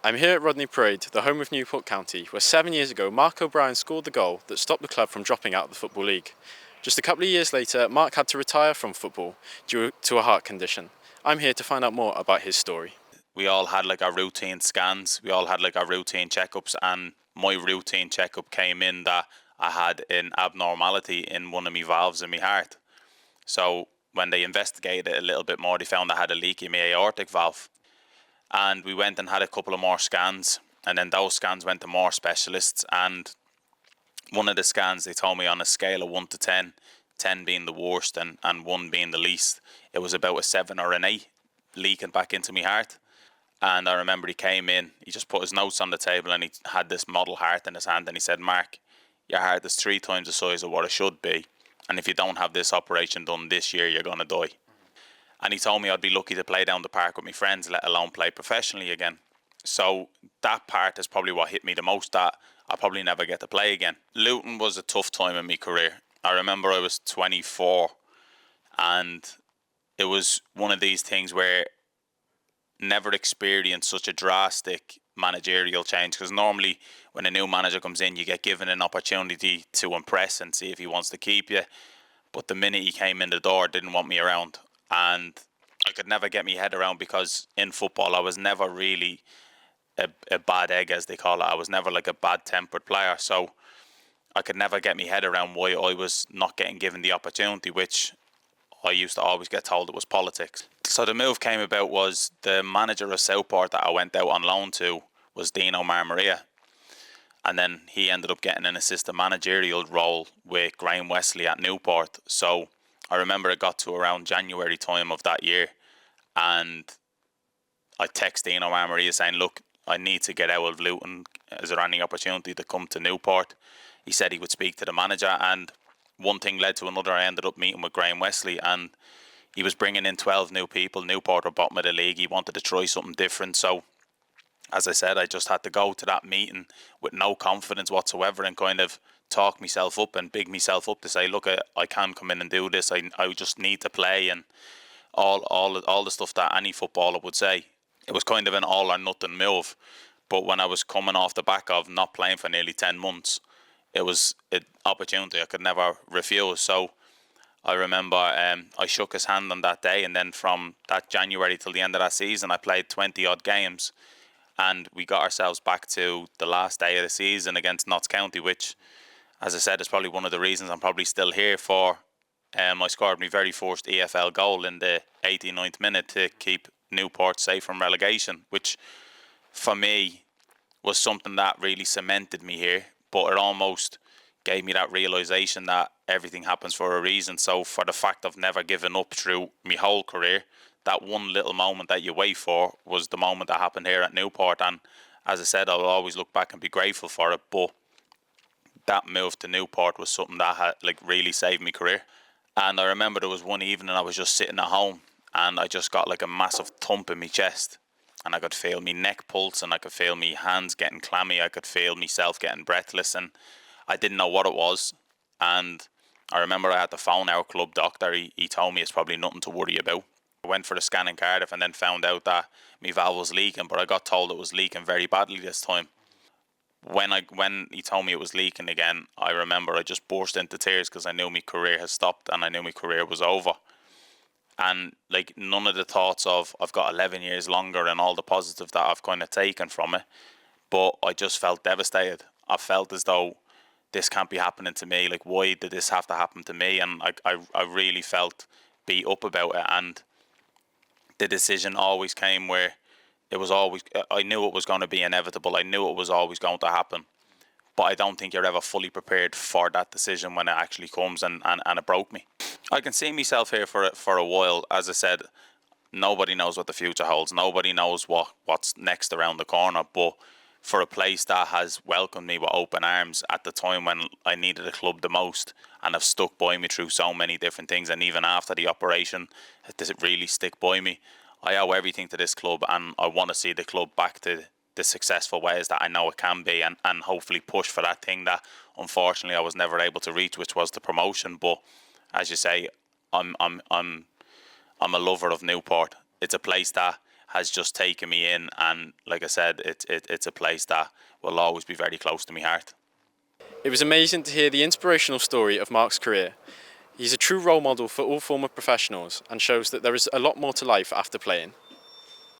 I'm here at Rodney Parade, the home of Newport County, where 7 years ago Mark O'Brien scored the goal that stopped the club from dropping out of the Football League. Just a couple of years later, Mark had to retire from football due to a heart condition. I'm here to find out more about his story. We all had like our routine scans, we all had like our routine checkups, and my routine checkup came in that I had an abnormality in one of my valves in my heart. So when they investigated it a little bit more, they found I had a leak in my aortic valve. And we went and had a couple of more scans, and then those scans went to more specialists, and one of the scans they told me on a scale of 1 to 10, 10 being the worst and 1 being the least, it was about a 7 or an 8 leaking back into my heart. And I remember he came in, he just put his notes on the table and he had this model heart in his hand and he said, "Mark, your heart is 3 times the size of what it should be, and if you don't have this operation done this year, you're going to die." And he told me I'd be lucky to play down the park with my friends, let alone play professionally again. So that part is probably what hit me the most, that I'll probably never get to play again. Luton was a tough time in my career. I remember I was 24 and it was one of these things where never experienced such a drastic managerial change, because normally when a new manager comes in you get given an opportunity to impress and see if he wants to keep you, but the minute he came in the door didn't want me around, and I could never get my head around, because in football I was never really a bad egg, as they call it. I was never like a bad tempered player, so I could never get my head around why I was not getting given the opportunity, which I used to always get told it was politics. So the move came about was the manager of Southport that I went out on loan to was Dino Marmaria. And then he ended up getting an assistant managerial role with Graham Wesley at Newport. So I remember it got to around January time of that year, and I texted Dino Marmaria saying, "Look, I need to get out of Luton. Is there any opportunity to come to Newport?" He said he would speak to the manager, and one thing led to another. I ended up meeting with Graham Wesley, and he was bringing in 12 new people. Newport were bottom of the league. He wanted to try something different. So, as I said, I just had to go to that meeting with no confidence whatsoever and kind of talk myself up and big myself up to say, "Look, I can come in and do this. I just need to play," and all the stuff that any footballer would say. It was kind of an all or nothing move. But when I was coming off the back of not playing for nearly 10 months, it was an opportunity I could never refuse. So I remember I shook his hand on that day, and then from that January till the end of that season, I played 20 odd games, and we got ourselves back to the last day of the season against Notts County, which, as I said, is probably one of the reasons I'm probably still here for. I scored my very first EFL goal in the 89th minute to keep Newport safe from relegation, which for me was something that really cemented me here, but it almost gave me that realisation that everything happens for a reason. So for the fact of never giving up through my whole career, that one little moment that you wait for was the moment that happened here at Newport. And as I said, I'll always look back and be grateful for it, but that move to Newport was something that had like really saved my career. And I remember there was one evening I was just sitting at home and I just got like a massive thump in my chest, and I could feel my neck pulse and I could feel my hands getting clammy. I could feel myself getting breathless, and I didn't know what it was. And I remember I had to phone our club doctor. He told me it's probably nothing to worry about. I went for the scan in Cardiff and then found out that my valve was leaking, but I got told it was leaking very badly this time. When he told me it was leaking again, I remember I just burst into tears because I knew my career had stopped and I knew my career was over. And like none of the thoughts of I've got 11 years longer and all the positive that I've kind of taken from it, but I just felt devastated. I felt as though this can't be happening to me. Like, why did this have to happen to me? And I really felt beat up about it. And the decision always came where it was always, I knew it was going to be inevitable. I knew it was always going to happen. But I don't think you're ever fully prepared for that decision when it actually comes, and it broke me. I can see myself here for a while. As I said, nobody knows what the future holds. Nobody knows what's next around the corner. But for a place that has welcomed me with open arms at the time when I needed a club the most, and have stuck by me through so many different things, and even after the operation, does it really stick by me? I owe everything to this club, and I want to see the club back to the successful ways that I know it can be, and hopefully push for that thing that unfortunately I was never able to reach, which was the promotion. But as you say, I'm a lover of Newport. It's a place that has just taken me in, and like I said, it's a place that will always be very close to my heart. It was amazing to hear the inspirational story of Mark's career. He's a true role model for all former professionals and shows that there is a lot more to life after playing.